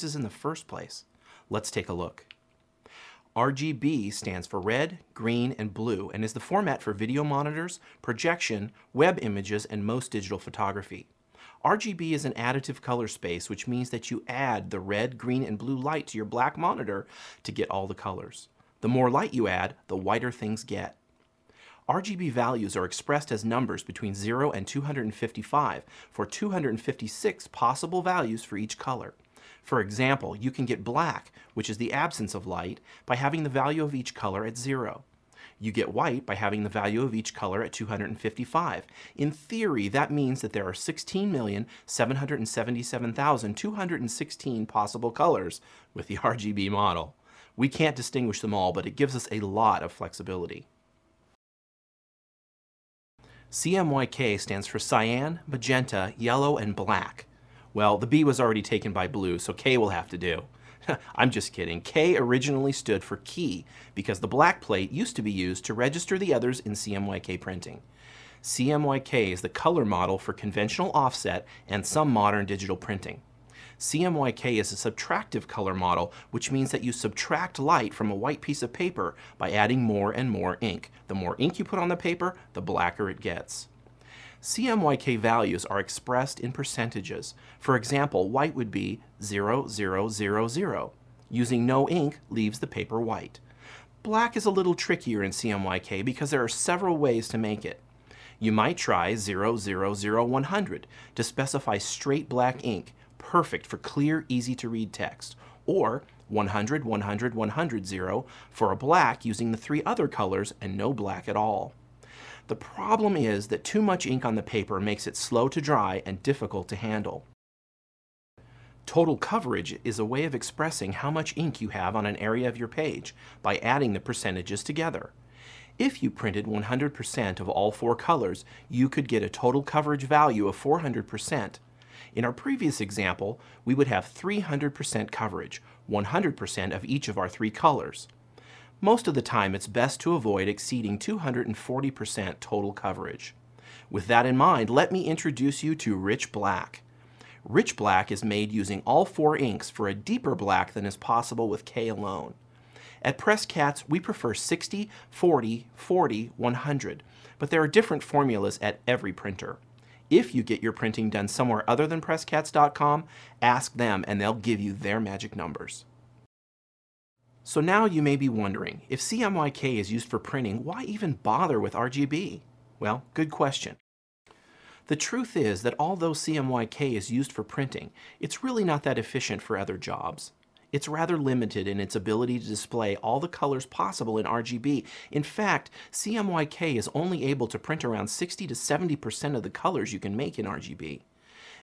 in the first place? Let's take a look. RGB stands for red, green, and blue and is the format for video monitors, projection, web images, and most digital photography. RGB is an additive color space, which means that you add the red, green, and blue light to your black monitor to get all the colors. The more light you add, the whiter things get. RGB values are expressed as numbers between 0 and 255 for 256 possible values for each color. For example, you can get black, which is the absence of light, by having the value of each color at 0. You get white by having the value of each color at 255. In theory, that means that there are 16,777,216 possible colors with the RGB model. We can't distinguish them all, but it gives us a lot of flexibility. CMYK stands for cyan, magenta, yellow, and black. Well, the B was already taken by blue, so K will have to do. I'm just kidding. K originally stood for key because the black plate used to be used to register the others in CMYK printing. CMYK is the color model for conventional offset and some modern digital printing. CMYK is a subtractive color model, which means that you subtract light from a white piece of paper by adding more and more ink. The more ink you put on the paper, the blacker it gets. CMYK values are expressed in percentages. For example, white would be 0,000. Using no ink leaves the paper white. Black is a little trickier in CMYK because there are several ways to make it. You might try 0,00100 to specify straight black ink, perfect for clear, easy-to-read text, or 100, 100, 100, 0 for a black using the three other colors and no black at all. The problem is that too much ink on the paper makes it slow to dry and difficult to handle. Total coverage is a way of expressing how much ink you have on an area of your page by adding the percentages together. If you printed 100% of all four colors, you could get a total coverage value of 400%. In our previous example, we would have 300% coverage, 100% of each of our three colors. Most of the time, it's best to avoid exceeding 240% total coverage. With that in mind, let me introduce you to Rich Black. Rich Black is made using all four inks for a deeper black than is possible with K alone. At Presscats, we prefer 60, 40, 40, 100, but there are different formulas at every printer. If you get your printing done somewhere other than Presscats.com, ask them and they'll give you their magic numbers. So now you may be wondering, if CMYK is used for printing, why even bother with RGB? Well, good question. The truth is that although CMYK is used for printing, it's really not that efficient for other jobs. It's rather limited in its ability to display all the colors possible in RGB. In fact, CMYK is only able to print around 60 to 70% of the colors you can make in RGB.